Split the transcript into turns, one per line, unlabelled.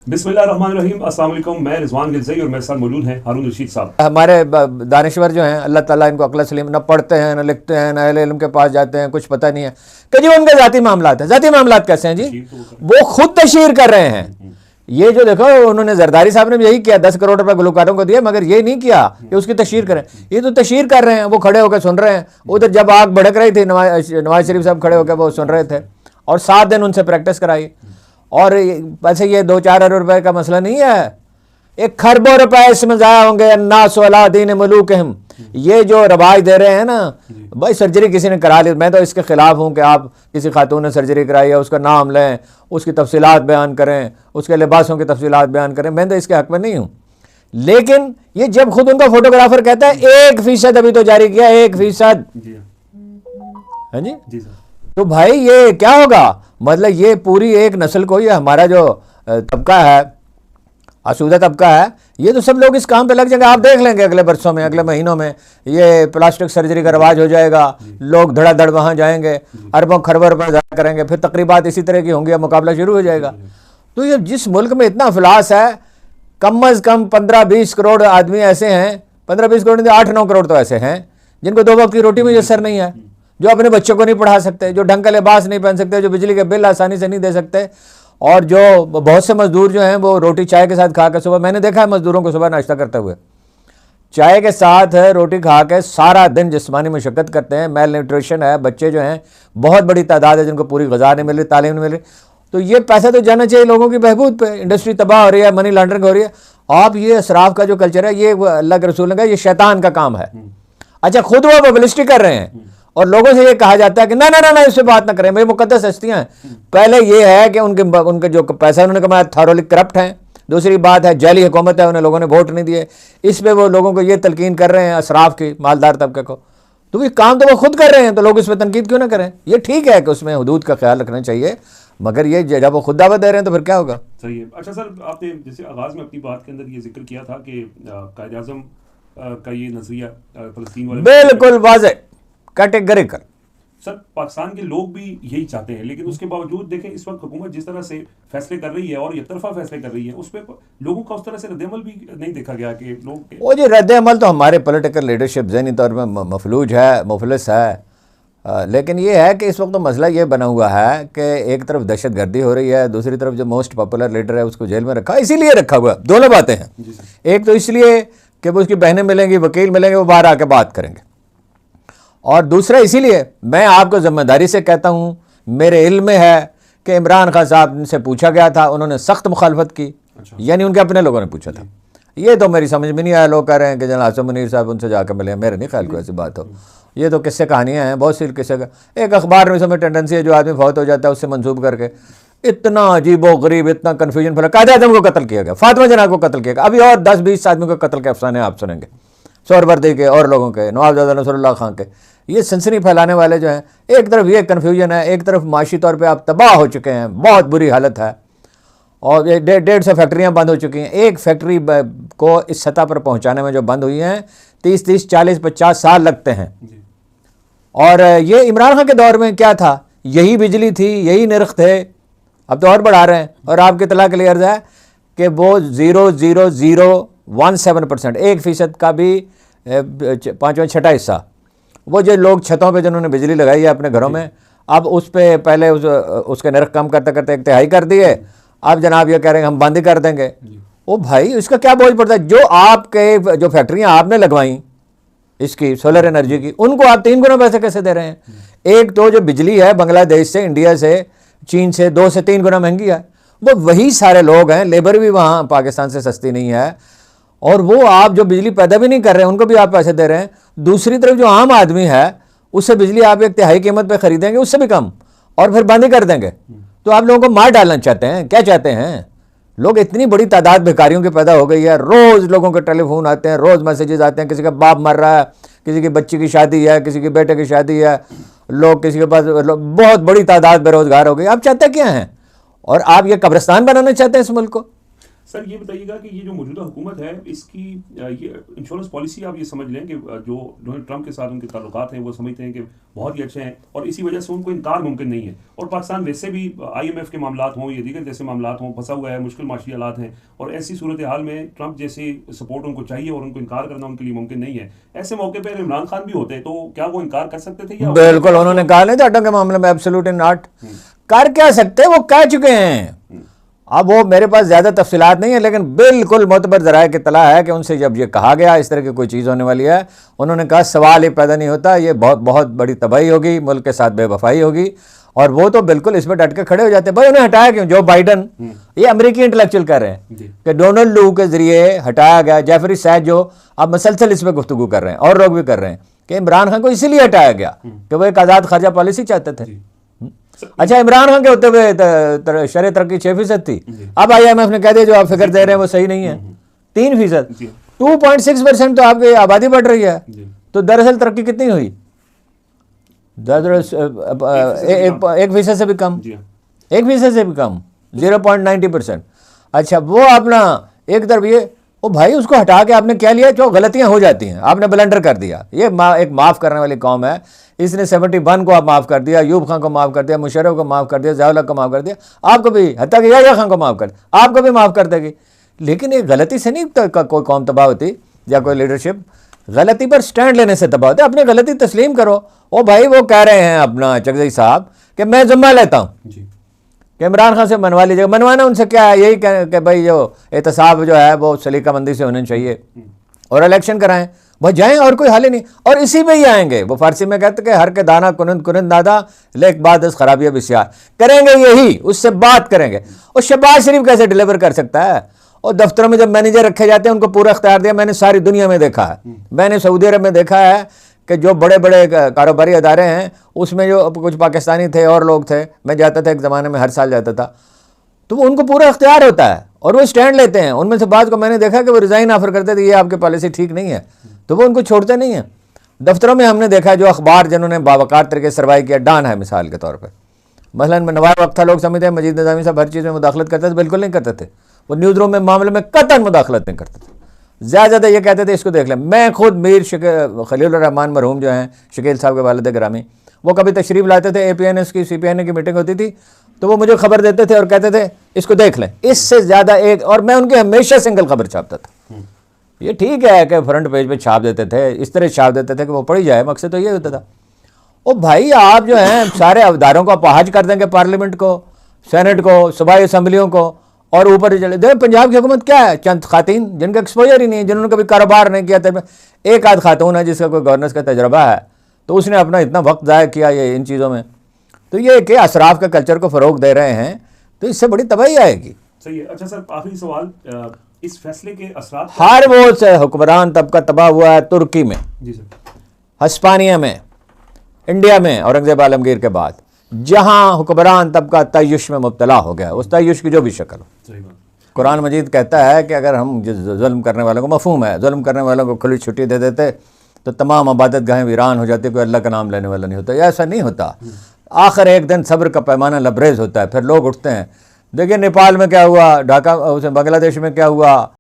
बिस्मिल्लाहिर्रहमानिर्रहीम। अस्सलाम वालेकुम। मैं रिजवान गिलज़ई और मेरे साथ मौजूद हैं हारून रशीद साहब।
हमारे दानिश्वर जो हैं अल्लाह ताला इनको अक्ल सलीम, न पढ़ते हैं न लिखते हैं, न अहले इल्म के पास जाते हैं, कुछ पता नहीं है कि जी उनके ज़ाती मामलात है। ज़ाती मामलात कैसे हैं जी? वो खुद तशहीर कर रहे हैं। ये जो देखो उन्होंने जरदारी साहब ने भी यही किया, 10 करोड़ रुपए गुलकारों को दिए, मगर ये नहीं किया कि उसकी तशहीर करें। ये तो तशहीर कर रहे हैं, वो खड़े होकर सुन रहे हैं। उधर जब आग भड़क रही थी नवाज शरीफ साहब खड़े होकर वो सुन रहे थे और 7 दिन उनसे प्रैक्टिस कराई। और वैसे ये 2-4 अरब रुपए का मसला नहीं है, 1 खरबों रुपए इसमें ज़ाया होंगे। अन्नास अला दीन मुलूकिहिम, ये जो रवाज दे रहे हैं ना भाई, सर्जरी किसी ने करा ली, मैं तो इसके खिलाफ हूँ कि आप किसी खातून ने सर्जरी कराई है उसका नाम लें, उसकी तफसीलात बयान करें, उसके लिबासों की तफसीलात बयान करें, मैं तो इसके हक में नहीं हूँ। लेकिन ये जब खुद उनका फोटोग्राफर कहता है 1% अभी तो जारी किया, 1%, है जी, तो भाई ये क्या होगा? मतलब ये पूरी एक नस्ल को, ये हमारा जो तबका है, आसूदा तबका है, ये तो सब लोग इस काम पे लग जाएंगे। आप देख लेंगे अगले बरसों में, अगले महीनों में ये प्लास्टिक सर्जरी का रवाज हो जाएगा, लोग धड़ाधड़ वहाँ जाएंगे, अरबों खरबों रुपए ज़ाया करेंगे, फिर तकरीबात इसी तरह की होंगी, मुकाबला शुरू हो जाएगा। तो ये जिस मुल्क में इतना अफलास है, कम अज़ कम 15-20 करोड़ आदमी ऐसे हैं, 15-20 करोड़ नहीं, 8-9 करोड़ तो ऐसे हैं जिनको 2 वक्त की रोटी मुयस्सर नहीं है, जो अपने बच्चों को नहीं पढ़ा सकते, जो ढंग का लिबास नहीं पहन सकते, जो बिजली के बिल आसानी से नहीं दे सकते, और जो बहुत से मजदूर जो हैं वो रोटी चाय के साथ खा के, सुबह मैंने देखा है मजदूरों को सुबह नाश्ता करते हुए चाय के साथ रोटी खा के सारा दिन जिस्मानी मशक्क़त करते हैं, मेल न्यूट्रिशन है, बच्चे जो हैं बहुत बड़ी तादाद है जिनको पूरी ग़िज़ा नहीं मिल रही, तालीम नहीं मिल रही। तो ये पैसा तो जाना चाहिए लोगों की बहबूद पे। इंडस्ट्री तबाह हो रही है, मनी लॉन्ड्रिंग हो रही है। आप ये असराफ का जो कल्चर है, ये अल्लाह के रसूल ने कहा ये शैतान का काम है। अच्छा, खुद वो पब्लिसिटी कर रहे हैं और लोगों से ये कहा जाता है कि ना ना ना ना इससे बात ना करें, मेरी मुकद्दस हस्तियां हैं। पहले ये है कि उनके जो पैसा उन्होंने कमाया थॉरोली करप्ट हैं। दूसरी बात है जाली हुकूमत है, उन्हें लोगों ने वोट नहीं दिए। इस पे वो लोगों को ये तलकीन कर रहे हैं असराफ की, मालदार तबके को। तो ये काम तो वो खुद कर रहे हैं, तो लोग इस पर तनकीद क्यों ना करें? ये ठीक है कि उसमें हुदूद का ख्याल रखना चाहिए, मगर ये जब वो खुद दावत दे रहे हैं तो फिर क्या होगा?
सही है। अच्छा सर, आपने जैसे आगाज़ में अपनी बात के अंदर ये जिक्र किया था कि कायद आज़म का ये नजरिया फ़लस्तीन वाले,
बिल्कुल वाज़ेह कैटेगरिकल।
सर पाकिस्तान के लोग भी यही चाहते हैं, लेकिन उसके बावजूद देखें इस वक्त हुकूमत जिस तरह से फैसले कर रही है और एक तरफा फैसले कर रही है, उस पर लोगों का उस तरह से रद्द-ए-अमल भी नहीं देखा गया कि लोग
वो जी रद्द-ए-अमल तो हमारे पॉलिटिकल लीडरशिप ज़हनी तौर पर मफलूज है, मुफलिस है। लेकिन ये है कि इस वक्त तो मसला ये बना हुआ है कि एक तरफ दहशत गर्दी हो रही है, दूसरी तरफ जो मोस्ट पॉपुलर लीडर है उसको जेल में रखा, इसीलिए रखा हुआ है। दोनों बातें हैं। एक तो इसलिए कि वो उसकी बहनें मिलेंगी, वकील मिलेंगे, वो बाहर आके बात करेंगे, और दूसरा इसीलिए मैं आपको जिम्मेदारी से कहता हूँ, मेरे इल्म में है कि इमरान खान साहब से पूछा गया था, उन्होंने सख्त मुखालफत की। यानी उनके अपने लोगों ने पूछा था। ये तो मेरी समझ में नहीं आया, लोग कह रहे हैं कि जनाब आसिम मुनीर साहब उनसे जाकर मिले, मेरे नहीं ख्याल कोई ऐसी बात हो। ये तो किस्से कहानियाँ हैं, बहुत सी किस्से का। एक अखबार में इसमें टेंडेंसी है, जो आदमी फौत हो जाता है उससे मंसूब करके इतना अजीबो गरीब, इतना कन्फ्यूजन फैला। कायद आज़म को कत्ल किया गया, फातिमा जना को कत्ल किया गया, अभी और 10-20 आदमी को कत्ल के अफसाने आप सुनेंगे, सोहरवर्दी के और लोगों के, नवाबजादा नसरुल्लाह खान के। ये सनसनी फैलाने वाले जो हैं, एक तरफ ये कन्फ्यूजन है, एक तरफ माशी तौर पे आप तबाह हो चुके हैं, बहुत बुरी हालत है, और ये 150 फैक्ट्रियाँ बंद हो चुकी हैं। एक फैक्ट्री को इस सतह पर पहुँचाने में जो बंद हुई हैं 30-30, 40-50 साल लगते हैं। और ये इमरान खान के दौर में क्या था? यही बिजली थी, यही नर्ख थे। अब तो और बढ़ा रहे हैं। और आपके इत्तला के लिए अर्ज़ है कि वो 0.0017%, 1% का भी 5वां-6वां हिस्सा, वो जो लोग छतों पे जिन्होंने बिजली लगाई है अपने घरों में, अब उस पर पहले उसके नर्ख कम करते करते 1/3 कर दिए, अब जनाब ये कह रहे हैं हम बंद ही कर देंगे। ओ भाई, इसका क्या बोझ पड़ता है? जो आपके जो फैक्ट्रियाँ आपने लगवाई इसकी सोलर एनर्जी की, उनको आप 3 गुना पैसे कैसे दे रहे हैं? एक तो जो बिजली है बांग्लादेश से, इंडिया से, चीन से 2 से 3 गुना महंगी है। वो वही सारे लोग हैं, लेबर भी वहाँ पाकिस्तान से सस्ती नहीं है, और वो आप जो बिजली पैदा भी नहीं कर रहे हैं उनको भी आप पैसे दे रहे हैं। दूसरी तरफ जो आम आदमी है उससे बिजली आप 1/3 कीमत पे खरीदेंगे, उससे भी कम, और फिर बंद ही कर देंगे। तो आप लोगों को मार डालना चाहते हैं? क्या चाहते हैं लोग? इतनी बड़ी तादाद भिखारियों की पैदा हो गई है, रोज़ लोगों के टेलीफोन आते हैं, रोज़ मैसेजेस आते हैं, किसी का बाप मर रहा है, किसी की बच्ची की शादी है, किसी के बेटे की शादी है, लोग किसी के पास बहुत बड़ी तादाद बेरोजगार हो गई। आप चाहते क्या हैं? और आप ये कब्रिस्तान बनाना चाहते हैं इस मुल्क को?
सर ये बताइएगा कि ये जो मौजूदा हुकूमत है इसकी ये इंश्योरेंस पॉलिसी आप ये समझ लें कि जो डोनाल्ड ट्रंप के साथ उनके ताल्लुकात हैं वो समझते हैं कि बहुत ही अच्छे हैं और इसी वजह से उनको इनकार मुमकिन नहीं है, और पाकिस्तान वैसे भी IMF के मामलात हों या दीगर जैसे मामलात हों फंसा हुआ है, मुश्किल माशी हालात हैं, और ऐसी सूरत हाल में ट्रंप जैसे सपोर्ट उनको चाहिए और उनको इनकार करना उनके लिए मुमकिन नहीं है। ऐसे मौके पर इमरान खान भी होते तो क्या वो इनकार कर सकते थे? या
बिल्कुल, उन्होंने कहा नहीं था अटक के मामले में एब्सोल्युटली नॉट। कर क्या सकते, वो कह चुके हैं। अब वो मेरे पास ज़्यादा तफसीलात नहीं है, लेकिन बिल्कुल मोतबर ज़राए की तला है कि उनसे जब ये कहा गया इस तरह की कोई चीज़ होने वाली है, उन्होंने कहा सवाल ही पैदा नहीं होता, ये बहुत बहुत बड़ी तबाही होगी, मुल्क के साथ बेवफाई होगी। और वो तो बिल्कुल इस पर डट के खड़े हो जाते हैं। भाई उन्हें हटाया क्यों? जो बाइडन, ये अमेरिकी इंटेलेक्चुअल कर रहे हैं कि डोनाल्ड लू के जरिए हटाया गया। जेफरी सैज जो अब मसलसल इस पर गुफ्तगू कर रहे हैं और लोग भी कर रहे हैं कि इमरान खान को इसीलिए हटाया गया कि वो एक आज़ाद खारजा पॉलिसी चाहते थे। अच्छा, इमरान खान के होते हुए शरह तरक्की 6% थी, अब IMF ने कह दिया जो आप फिगर दे रहे हैं वो सही नहीं है, 3%। 2.6% तो आपकी आबादी बढ़ रही है, तो दरअसल तरक्की कितनी हुई? 1% से भी कम, 1% से भी कम, 0.90%। अच्छा, वो अपना एक तरफ ये, ओ भाई उसको हटा के आपने क्या लिया? जो गलतियां हो जाती हैं, आपने ब्लंडर कर दिया। ये एक माफ़ करने वाली कौम है। इसने 71 को आप माफ़ कर दिया, अयूब खान को माफ़ कर दिया, मुशर्रफ को माफ़ कर दिया, ज़िया-उल-हक को माफ़ कर दिया, आपको भी, हत्ता कि याह्या खान को माफ़ कर दिया, आपको भी माफ़ कर देगी। लेकिन ये गलती से नहीं कोई कौम तबाह होती या कोई लीडरशिप। गलती पर स्टैंड लेने से तबाह होती है। अपनी गलती तस्लीम करो। ओ भाई वो कह रहे हैं अपना चकजई साहब कि मैं ज़िम्मा लेता हूँ कि इमरान खान से मनवा लीजिएगा। मनवाना उनसे क्या है? यही कि भाई जो एहतसाब जो है वो सलीकामंदी से होने चाहिए और इलेक्शन कराएं, वह जाएं, और कोई हाल ही नहीं। और इसी में ही आएंगे। वो फारसी में कहते कि हर के दाना कुनंद कुनंद दादा लेक बाद खराबिया बिस्यार, करेंगे यही, उससे बात करेंगे। और शहबाज शरीफ कैसे डिलीवर कर सकता है? और दफ्तरों में जब मैनेजर रखे जाते हैं उनको पूरा इख्तियार दिया। मैंने सारी दुनिया में देखा है, मैंने सऊदी अरब में देखा है कि जो बड़े बड़े कारोबारी अदारे हैं उसमें जो कुछ पाकिस्तानी थे और लोग थे, मैं जाता था एक ज़माने में, हर साल जाता था, तो वो उनको पूरा इख्तियार होता है और वो स्टैंड लेते हैं। उनमें से बाद को मैंने देखा कि वो रिज़ाइन ऑफर करते थे, ये आपकी पॉलिसी ठीक नहीं है, तो वो उनको छोड़ते नहीं हैं। दफ्तरों में हमने देखा जो अखबार जिन्होंने बावकार तरीके से सर्वाइव किया, डान है मिसाल के तौर पर, मसलन में नवाब वक्त था, लोग समझते हैं मजीद निज़ामी साहब हर चीज़ में मुदाखलत करते थे, बिल्कुल नहीं करते थे। वो न्यूज़ रूम में मामले में कतई मुदाखलत नहीं करते थे। ज़्यादा ये कहते थे इसको देख लें। मैं खुद मीर खलील रहमान मरहूम जो हैं शकील साहब के वालिद गिरामी, वो कभी तशरीफ़ लाते थे, APNS की CPN की मीटिंग होती थी, तो वो मुझे खबर देते थे और कहते थे इसको देख लें, इससे ज़्यादा एक, और मैं उनकी हमेशा सिंगल खबर छापता था। ये ठीक है कि फ्रंट पेज पे छाप देते थे, इस तरह छाप देते थे कि वो पढ़ी जाए, मकसद तो ये होता था। ओ भाई आप जो हैं सारे अवधारों को अपाहज कर देंगे, पार्लियामेंट को, सेनेट को, सूबाई असम्बलियों को, और ऊपर चले देखो पंजाब की हुकूमत क्या है? चंद खातीन जिनका एक्सपोजर ही नहीं है, जिन्होंने कभी कारोबार नहीं किया था। एक आध खातून है जिसका कोई गवर्नेंस का तजर्बा है, तो उसने अपना इतना वक्त ज़ाया किया ये इन चीज़ों में। तो ये कि असराफ के कल्चर को फ़रोग दे रहे हैं, तो इससे बड़ी तबाही आएगी।
सही है। अच्छा सर, आखिरी सवाल, इस फैसले के असरात
हर वो से हुक्मरान तबका तबाह हुआ है तुर्की में,
जी सर,
हिस्पानिया में, इंडिया में औरंगजेब आलमगीर के बाद, जहां हुक्मरान तबका तय्युश में मुब्तला हो गया, उस तय्युश की जो भी शक्ल हो।
सही बात।
कुरान मजीद कहता है कि अगर हम जुल्म करने वालों को, मफहूम है, जुल्म करने वालों को खुली छुट्टी दे देते तो तमाम इबादत गाहें वीरान हो जाती, कोई अल्लाह का नाम लेने वाला नहीं होता। ऐसा नहीं होता। आखिर एक दिन सब्र का पैमाना लबरेज होता है, फिर लोग उठते हैं। देखिए नेपाल में क्या हुआ, ढाका, बांग्लादेश में क्या हुआ,